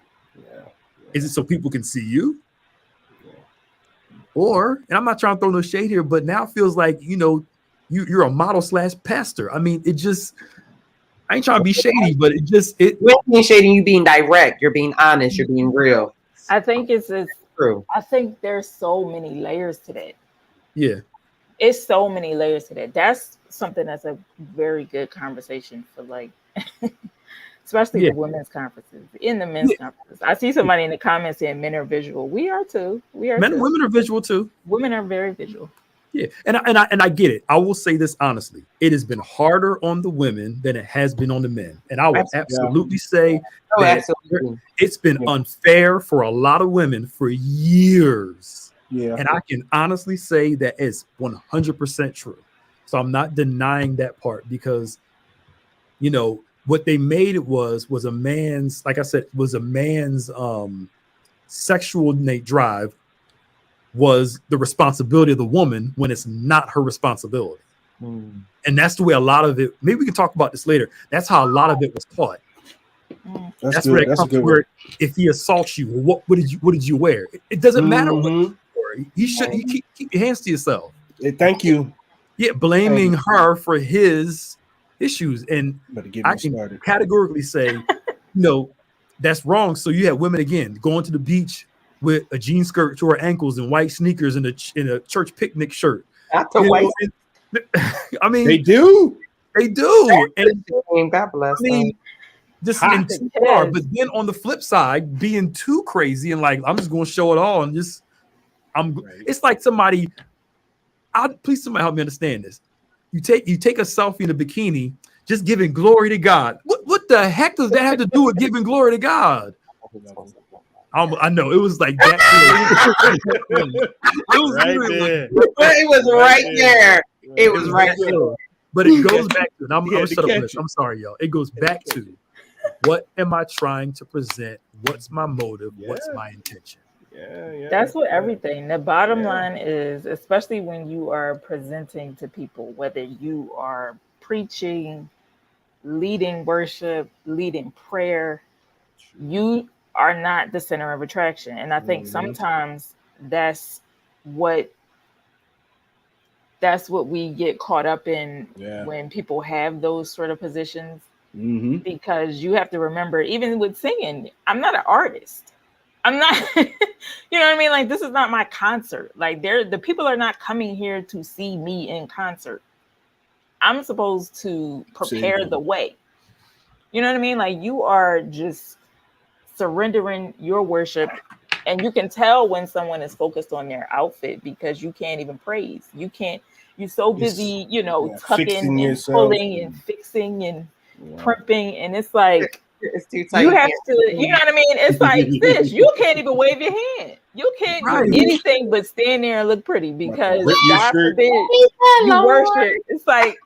Is it so people can see you? Or, and I'm not trying to throw no shade here, but now it feels like, you're a model / pastor. I mean, I ain't trying to be shady, but you're being shady, you being direct, you're being honest, you're being real. I think it's true. I think there's so many layers to that. Yeah. It's so many layers to that. That's something that's a very good conversation for especially the women's conferences, in the men's conferences. I see somebody in the comments saying men are visual. We are too. Women are visual too. Women are very visual. Yeah, and I get it. I will say this honestly: it has been harder on the women than it has been on the men, and I will absolutely say that it's been unfair for a lot of women for years. Yeah, and I can honestly say that it's 100% true. So I'm not denying that part because, what they made it was a man's, like I said, was a man's sexual innate drive was the responsibility of the woman when it's not her responsibility. And that's the way a lot of it, maybe we can talk about this later. That's how a lot of it was taught. That's where it comes where if he assaults you, what did you wear? It doesn't matter what you wear. You keep your hands to yourself. Thank you. Yeah, blaming her for his issues. And I can categorically say that's wrong. So you have women again going to the beach with a jean skirt to her ankles and white sneakers and a church picnic shirt. Not the white. I mean, they do. And God bless them. Just in too far. But then on the flip side, being too crazy and like I'm just going to show it all and just It's like somebody. Please, somebody help me understand this. You take a selfie in a bikini, just giving glory to God. What the heck does that have to do with giving glory to God? I know it was like that. It was right there. It was right there. It was right there. But it goes back to, and I'm shut up this. I'm sorry, y'all. It goes back to what am I trying to present? What's my motive? What's my intention? That's what everything. The bottom line is, especially when you are presenting to people, whether you are preaching, leading worship, leading prayer, you are not the center of attraction. And I think sometimes that's what we get caught up in when people have those sort of positions. Because you have to remember, even with singing, I'm not an artist. I'm not, you know what I mean? Like, this is not my concert. Like, the people are not coming here to see me in concert. I'm supposed to prepare the way. You know what I mean? Like, you are just surrendering your worship, and you can tell when someone is focused on their outfit because you can't even praise. You're so busy, tucking and pulling and fixing and primping, and it's like, it's too tight. You have to, you know what I mean? It's like, sis, you can't even wave your hand. You can't do anything but stand there and look pretty because God forbid you worship. It's like,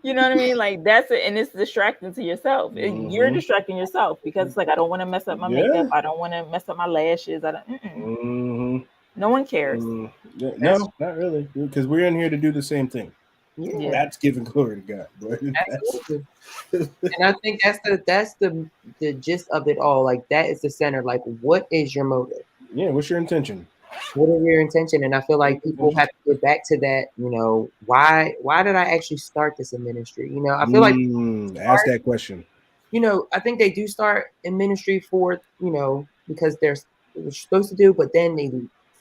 you know what I mean? Like, that's it. And it's distracting to yourself. You're distracting yourself because it's like, I don't want to mess up my makeup. I don't want to mess up my lashes. No one cares. No, not really. Because we're in here to do the same thing. Yeah. That's giving glory to God. Absolutely. And I think that's the gist of it all. Like, that is the center. Like, what is your motive? Yeah, what's your intention? What is your intention? And I feel like people have to get back to that. Why did I actually start this in ministry? I feel like ask that question. I think they do start in ministry for because they're supposed to do, but then they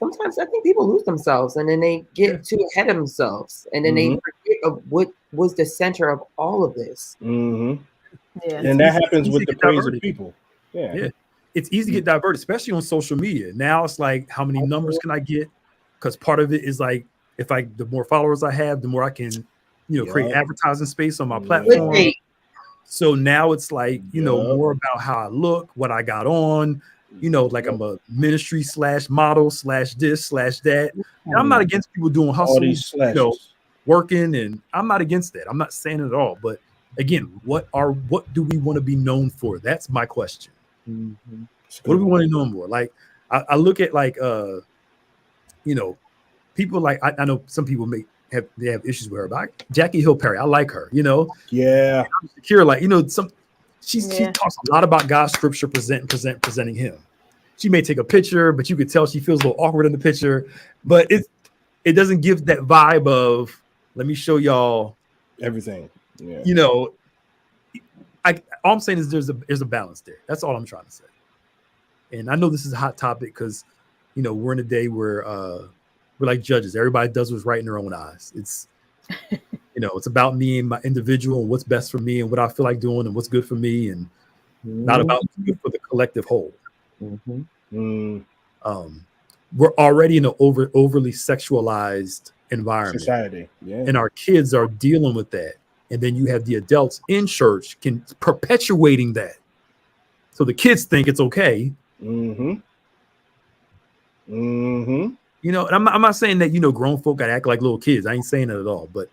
sometimes I think people lose themselves and then they get too ahead of themselves and then they forget of what was the center of all of this. And that happens with the praise of people. Yeah. It's easy to get diverted, especially on social media. Now it's like, how many numbers can I get? Because part of it is like, the more followers I have, the more I can, create advertising space on my platform. So now it's like, more about how I look, what I got on. Like I'm a ministry /model /this/that. And I'm not against people doing hustles, working, and I'm not against that. I'm not saying it at all. But again, what do we want to be known for? That's my question. What do we want to know more? Like I look at like people like I know some people have issues with her, but Jackie Hill Perry, I like her. Yeah, I'm secure. Like she talks a lot about God's scripture, presenting Him. She may take a picture, but you could tell she feels a little awkward in the picture. But it doesn't give that vibe of let me show y'all everything. Yeah. All I'm saying is there's a balance there. That's all I'm trying to say. And I know this is a hot topic because we're in a day where we're like judges. Everybody does what's right in their own eyes. It's it's about me and my individual and what's best for me and what I feel like doing and what's good for me and not about what's good for the collective whole. We're already in an overly sexualized environment. Society. And our kids are dealing with that. And then you have the adults in church perpetuating that. So the kids think it's okay. And I'm not saying that, grown folk got to act like little kids. I ain't saying that at all. But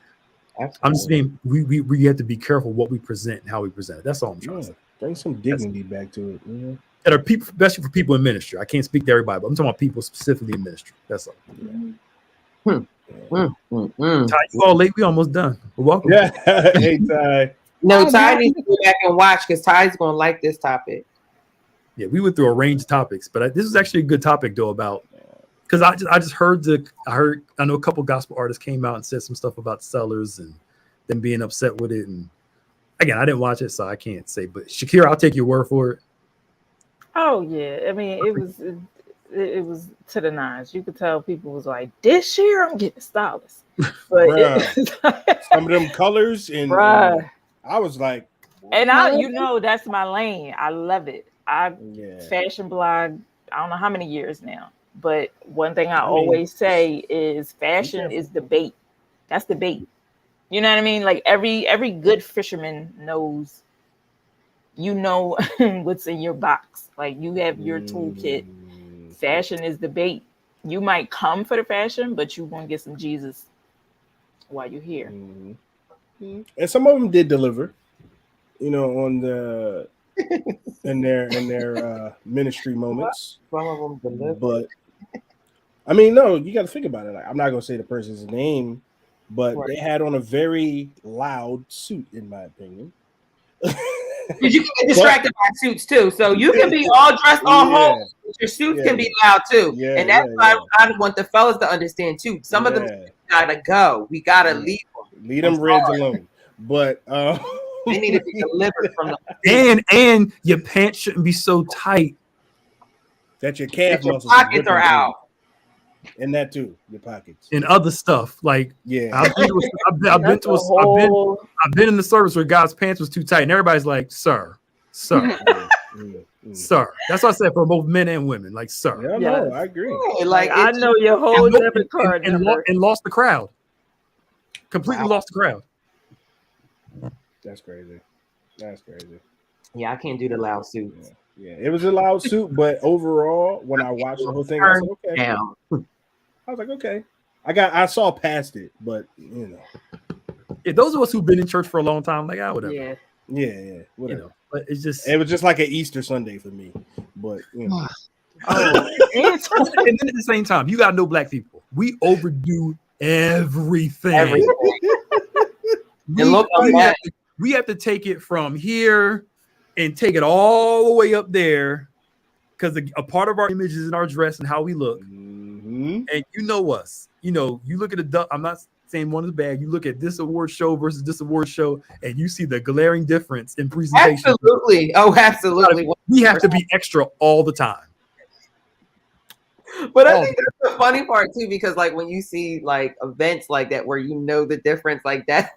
absolutely. I'm just saying we have to be careful what we present and how we present it. That's all I'm trying to say. Bring some dignity back to it. That are people, especially for people in ministry. I can't speak to everybody, but I'm talking about people specifically in ministry. That's all. Ty, you all late. We almost done. Welcome. Yeah. Hey, Ty. No, Ty needs to go back and watch because Ty's going to like this topic. Yeah, we went through a range of topics, but this is actually a good topic though about because I just heard I know a couple gospel artists came out and said some stuff about sellers and them being upset with it, and Again, I didn't watch it, so I can't say. But Shakira, I'll take your word for it. Oh yeah, I mean it was to the nines. You could tell people was like, this year I'm getting stylish. But some of them colors and I was like, and that's my lane. I love it. Fashion blog, I don't know how many years now. But one thing I always say is fashion is the bait. That's the bait. You know what I mean? Like every good fisherman knows, what's in your box. Like you have your toolkit. Fashion is the bait. You might come for the fashion, but you want to get some Jesus while you're here. And some of them did deliver, on the in their ministry moments. Some of them deliver. But I mean, no, you got to think about it. Like, I'm not gonna say the person's name, but they had on a very loud suit, in my opinion. Because you can get distracted by suits too. So you can be all dressed all home, but your suits can be loud too. And that's why I want the fellas to understand too. Some of them gotta go. We gotta leave them. Leave them reds alone. But they need to be delivered from the and your pants shouldn't be so tight that your calf muscles pockets are out. And that too, your pockets and other stuff. Like I've been in the service where guys' pants was too tight, and everybody's like, "Sir." Sir. That's what I said for both men and women. Like, sir. Yeah, no, I agree. Yeah, like I know your whole debit card and lost the crowd. Completely lost the crowd. That's crazy. Yeah, I can't do the loud suits. Yeah, it was a loud suit, but overall, when I watched the whole thing, I was like, okay. I was like, okay. I saw past it, but Yeah, those of us who've been in church for a long time, like, whatever. Yeah, whatever. But it was just like an Easter Sunday for me. But and then at the same time, you gotta know black people. We overdo everything. We have to take it from here and take it all the way up there because a part of our image is in our dress and how we look. And you know us. You look at I'm not saying one is bad. You look at this award show versus this award show, and you see the glaring difference in presentation. Absolutely. Oh, absolutely. We have to be extra all the time. But I think that's the funny part too, because like when you see like events like that where you know the difference like that.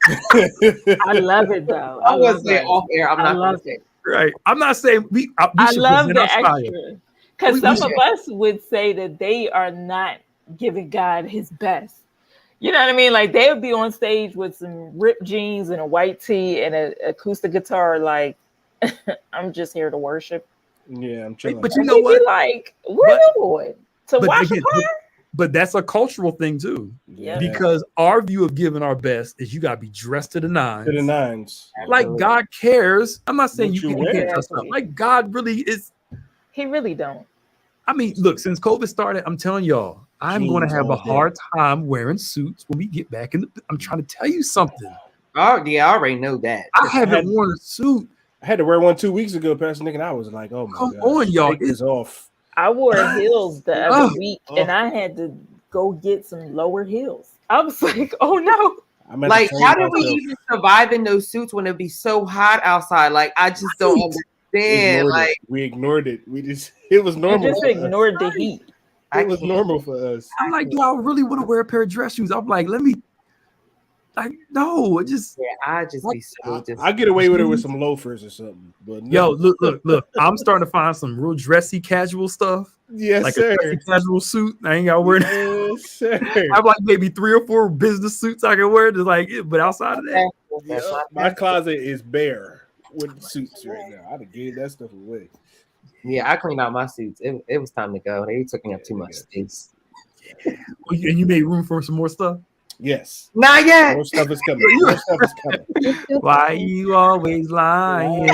I love it though. I was saying off air. I'm not love it. Right. I'm not saying we I love the extra. Because some of us would say that they are not giving God his best. You know what I mean? Like they would be on stage with some ripped jeans and a white tee and an acoustic guitar. Like, I'm just here to worship. Yeah, I'm chilling. But you know what? Like, we're the Lord to wash a car. But that's a cultural thing too. Yeah. Because our view of giving our best is you gotta be dressed to the nines. To the nines. Like God cares. I'm not saying you can't dress up. Like God really is. He really don't. I mean, look, since COVID started, I'm telling y'all, I'm going to have a hard time wearing suits when we get back in. I'm trying to tell you something. Oh, yeah, I already know that. I haven't worn a suit. I had to wear one 2 weeks ago, Pastor Nick, and I was like, oh my God. Come on, y'all. It's off. I wore heels the other week, and I had to go get some lower heels. I was like, oh no. Like, how did we even survive in those suits when it be so hot outside? Like, I just don't understand. We ignored it. It was normal. We just ignored the heat. It was normal for us. I'm like, y'all really want to wear a pair of dress shoes? I'm like, no, it just. Yeah, I just be so. I get away with it with some loafers or something. But no. Yo, look. I'm starting to find some real dressy, casual stuff. Yes, like sir. A dressy, casual suit. I ain't got to wear that. Yes, sir. I have like maybe 3 or 4 business suits I can wear. Just like, but outside of that, my closet is bare with suits right now. I'd have gave that stuff away. Yeah, I cleaned out my suits. It was time to go. They took me up too much space. Yeah. And you made room for some more stuff? Yes. Not yet. More stuff is coming. Why you always lying?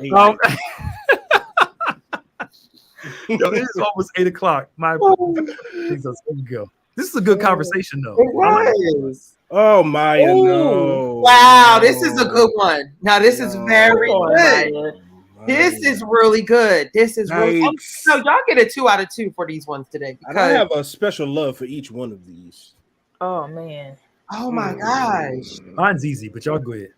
Yo, it's almost 8 o'clock. Jesus, here we go. This is a good conversation, though. It is. Oh, Maya, no. Wow, this is a good one. Now, this is very good. This is really good. This is really good. So y'all get a 2 out of 2 for these ones today. Because I have a special love for each one of these. Oh, man. Oh, my gosh. Mine's easy, but y'all go ahead.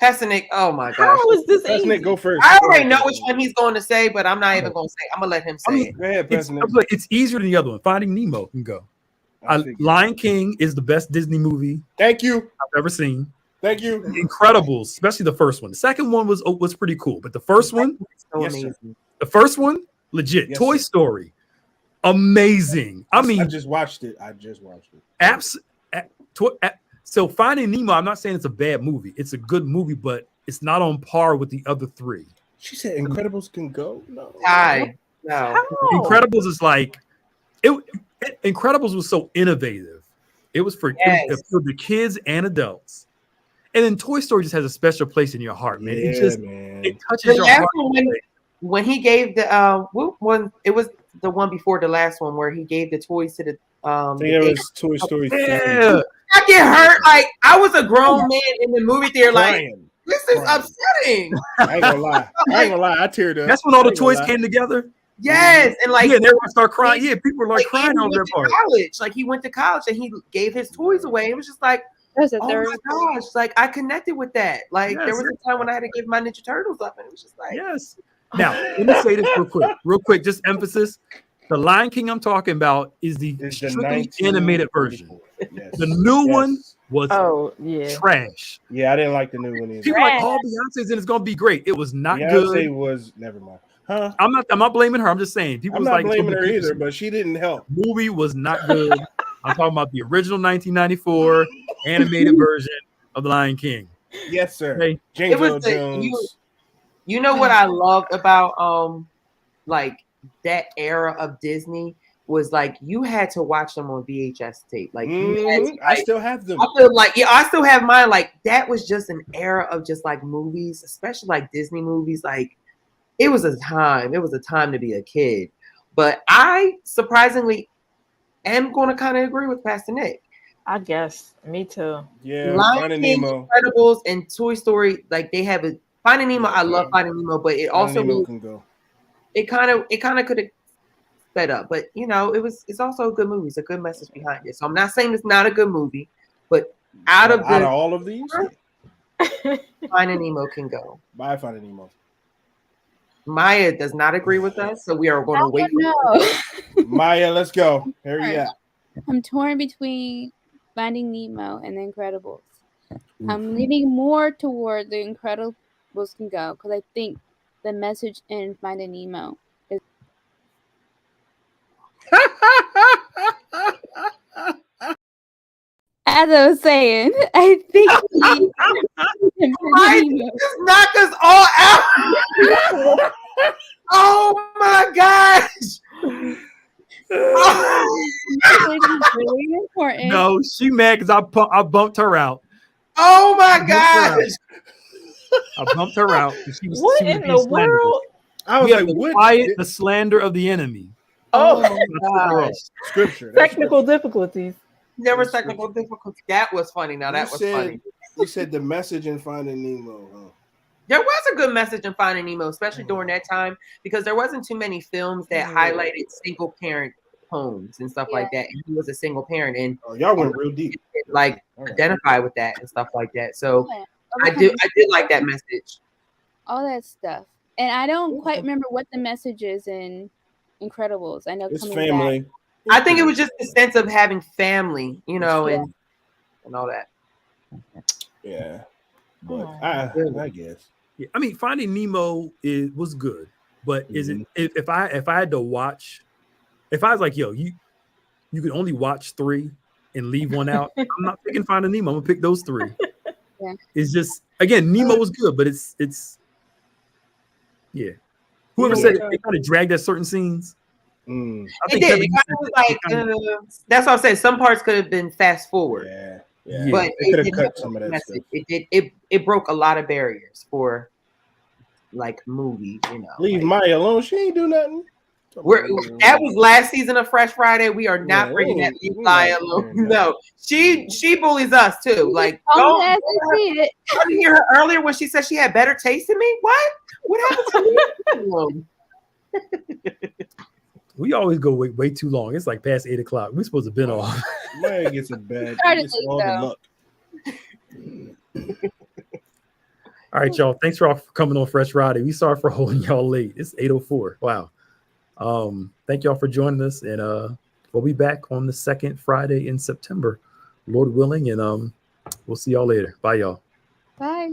Pastor Nick, oh my gosh. How is this Pastor easy? Nick, go first. I already know which one he's going to say, but I'm not even going to say. I'm going to let him say it. Go ahead, Pastor Nick. It's easier than the other one. Finding Nemo can go. Lion King is the best Disney movie. Thank you. I've ever seen. Thank you. Incredibles, especially the first one. The second one was pretty cool, but the first one, So Yes, amazing. the first one, legit. Yes, Toy sir. Story, amazing. I mean, I just watched it. So Finding Nemo, I'm not saying it's a bad movie. It's a good movie, but it's not on par with the other three. She said Incredibles can go. No. Hi. No. How? Incredibles is like Incredibles was so innovative. It was for the kids and adults. And then Toy Story just has a special place in your heart, man. It touches your heart. When he gave the one, it was the one before the last one where he gave the toys to the it was Toy Story 3. Yeah. I get hurt. Like I was a grown man in the movie theater. Like this is upsetting. I ain't gonna lie. I teared up. That's when all the toys came together. Yes, and like everyone start crying. Yeah, people were like crying over that part. College, like he went to college and he gave his toys away. It was just like, oh my gosh, like I connected with that. Like there was a time when I had to give my Ninja Turtles up, and it was just like, yes. Now let me say this real quick, just emphasis. The Lion King I'm talking about is the strictly animated version. Yes. The new one was trash. Yeah, I didn't like the new one either. People were like, Beyonce's and it's gonna be great. It was not good. Beyonce was never mind. Huh? I'm not blaming her. I'm just saying people I'm was not like blaming her either, but she didn't help. Movie was not good. I'm talking about the original 1994 animated version of The Lion King. Yes, sir. Okay. James Earl Jones. You know what I loved about like that era of Disney was like you had to watch them on VHS tape. Like, I still have them. I feel like I still have mine. Like that was just an era of just like movies, especially like Disney movies. Like it was a time to be a kid. But I surprisingly am going to kind of agree with Pastor Nick. I guess me too. Yeah, Lion King, Incredibles, and Toy Story, like they have a Finding Nemo. I love Finding Nemo, but it also can go. It kind of could have sped up, but you know, it's also a good movie. It's a good message behind it. So I'm not saying it's not a good movie, but out of all of these, Finding Nemo can go. Bye, Finding Nemo. Maya does not agree with us, so we are going to wait. Maya, let's go. Hurry up. I'm torn between Finding Nemo and The Incredibles. I'm leaning more toward The Incredibles can go because I think the message in Finding Nemo is. As I was saying, I think just knock us all out. Oh my gosh! really important. No, she mad because I bumped her out. Oh my gosh! I bumped her out. She was, what in the world? I was like, what? Quiet the slander of the enemy. Oh my gosh! Scripture. Technical difficulties. There was technical difficulties. That was funny. Now that was funny. You said the message in Finding Nemo. Huh? There was a good message in Finding Nemo, especially during that time, because there wasn't too many films that highlighted single parent homes and stuff like that. And he was a single parent, and y'all went real deep, like identify with that and stuff like that. So I did like that message. All that stuff, and I don't quite remember what the message is in Incredibles. I know it's family. Back. I think it was just the sense of having family, you know, and all that. Yeah, but I guess. Yeah, I mean, Finding Nemo was good, but is it if I had to watch, if I was like, yo, you can only watch 3 and leave one out, I'm not picking Finding Nemo. I'm gonna pick those 3. Yeah. It's just again, Nemo was good, but it's yeah. Whoever said it kind of dragged at certain scenes. I think it kind of was like that's what I said. Some parts could have been fast forward. Yeah. But it could have cut some of that stuff. It broke a lot of barriers for like movies, you know. Leave Maya alone. She ain't do nothing. That was last season of Fresh Friday. We are not bringing that Leave Maya alone. No, she bullies us too. Like, I didn't hear her earlier when she said she had better taste than me. What happened to me? We always go way too long. It's like past 8 o'clock. We're supposed to have been off. Maya gets a bad. All right, y'all. Thanks for all for coming on Fresh Friday. We sorry for holding y'all late. It's 8:04. Wow. Thank y'all for joining us, and we'll be back on the second Friday in September, Lord willing, and we'll see y'all later. Bye, y'all. Bye.